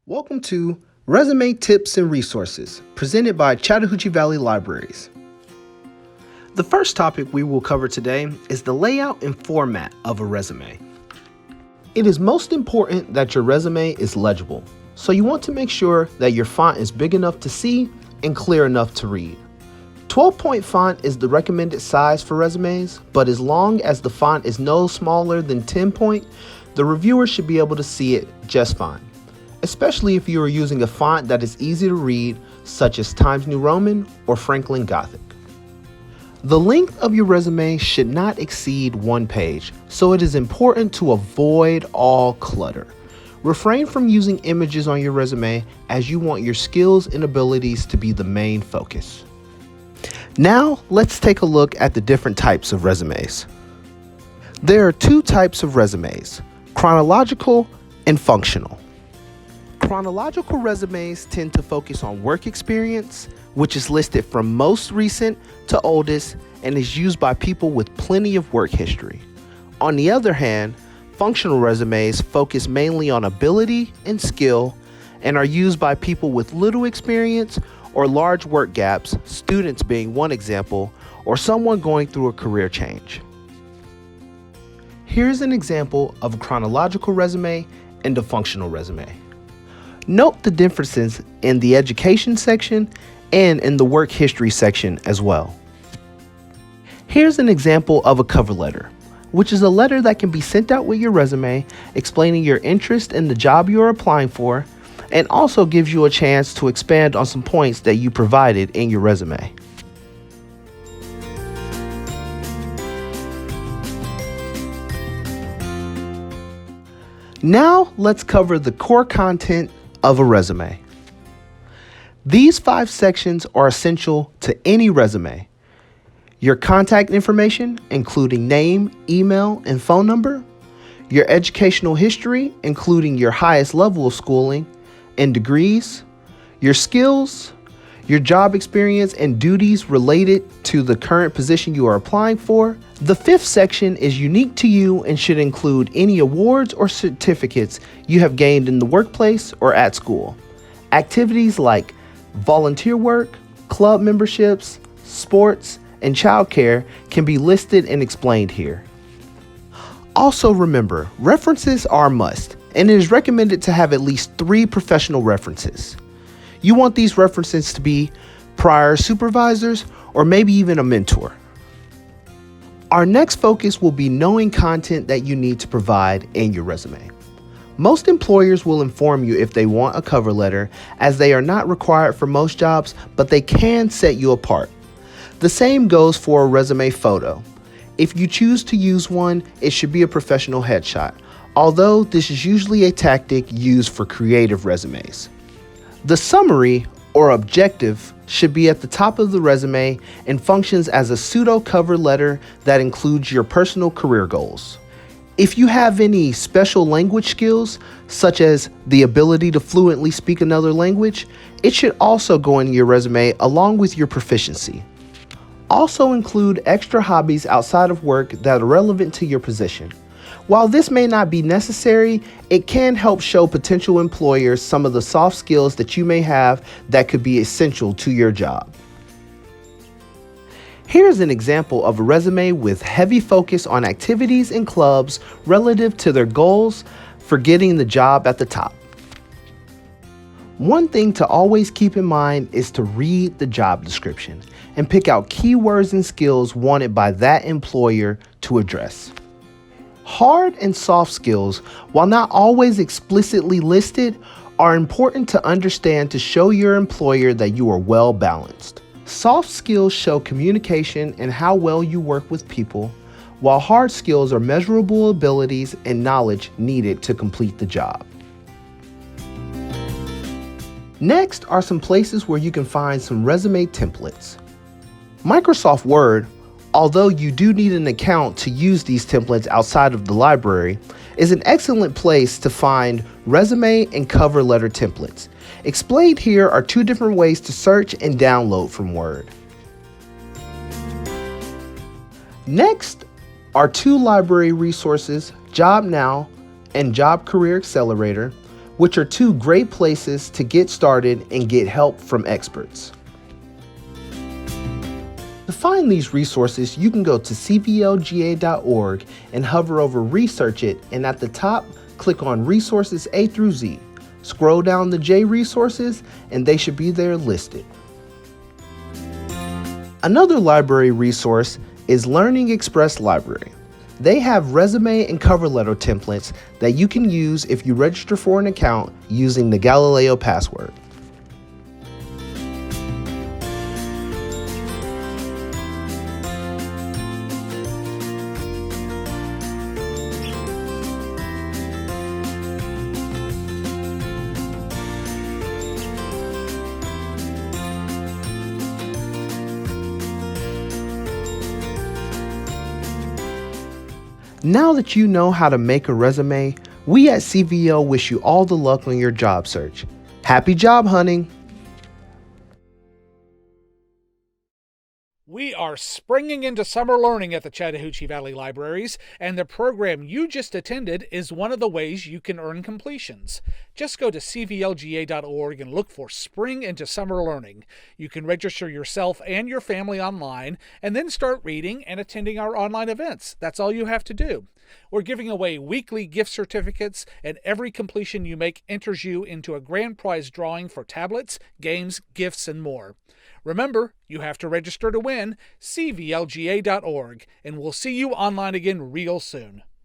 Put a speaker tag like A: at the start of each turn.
A: Welcome to Resume Tips and Resources, presented by Chattahoochee Valley Libraries. The first topic we will cover today is the layout and format of a resume. It is most important that your resume is legible, so you want to make sure that your font is big enough to see and clear enough to read. 12-point font is the recommended size for resumes, but as long as the font is no smaller than 10-point, the reviewer should be able to see it just fine, especially if you are using a font that is easy to read, such as Times New Roman or Franklin Gothic. The length of your resume should not exceed 1 page, so it is important to avoid all clutter. Refrain from using images on your resume as you want your skills and abilities to be the main focus. Now, let's take a look at the different types of resumes. There are 2 types of resumes: chronological and functional. Chronological resumes tend to focus on work experience, which is listed from most recent to oldest and is used by people with plenty of work history. On the other hand, functional resumes focus mainly on ability and skill and are used by people with little experience or large work gaps, students being one example, or someone going through a career change. Here's an example of a chronological resume and a functional resume. Note the differences in the education section and in the work history section as well. Here's an example of a cover letter, which is a letter that can be sent out with your resume explaining your interest in the job you are applying for, and also gives you a chance to expand on some points that you provided in your resume. Now let's cover the core content of a resume. These 5 sections are essential to any resume: your contact information, including name, email, and phone number; your educational history, including your highest level of schooling and degrees; your skills; your job experience and duties related to the current position you are applying for. The 5th section is unique to you and should include any awards or certificates you have gained in the workplace or at school. Activities like volunteer work, club memberships, sports, and childcare can be listed and explained here. Also remember, references are a must, and it is recommended to have at least 3 professional references. You want these references to be prior supervisors or maybe even a mentor. Our next focus will be knowing content that you need to provide in your resume. Most employers will inform you if they want a cover letter, as they are not required for most jobs, but they can set you apart. The same goes for a resume photo. If you choose to use one, it should be a professional headshot, although this is usually a tactic used for creative resumes. The summary or objective should be at the top of the resume and functions as a pseudo cover letter that includes your personal career goals. If you have any special language skills, such as the ability to fluently speak another language, it should also go in your resume along with your proficiency. Also include extra hobbies outside of work that are relevant to your position. While this may not be necessary, it can help show potential employers some of the soft skills that you may have that could be essential to your job. Here's an example of a resume with heavy focus on activities and clubs relative to their goals for getting the job at the top. One thing to always keep in mind is to read the job description and pick out keywords and skills wanted by that employer to address. Hard and soft skills, while not always explicitly listed, are important to understand to show your employer that you are well balanced. Soft skills show communication and how well you work with people, while hard skills are measurable abilities and knowledge needed to complete the job. Next are some places where you can find some resume templates. Microsoft Word, although you do need an account to use these templates outside of the library, is an excellent place to find resume and cover letter templates. Explained here are 2 different ways to search and download from Word. Next are 2 library resources, Job Now and Job Career Accelerator, which are two great places to get started and get help from experts. To find these resources, you can go to cvlga.org and hover over Research It, and at the top, click on Resources A through Z. Scroll down the J resources, and they should be there listed. Another library resource is Learning Express Library. They have resume and cover letter templates that you can use if you register for an account using the Galileo password. Now that you know how to make a resume, we at CVL wish you all the luck on your job search. Happy job hunting!
B: We are springing into summer learning at the Chattahoochee Valley Libraries, and the program you just attended is one of the ways you can earn completions. Just go to cvlga.org and look for Spring into Summer Learning. You can register yourself and your family online, and then start reading and attending our online events. That's all you have to do. We're giving away weekly gift certificates, and every completion you make enters you into a grand prize drawing for tablets, games, gifts, and more. Remember, you have to register to win. cvlga.org, and we'll see you online again real soon.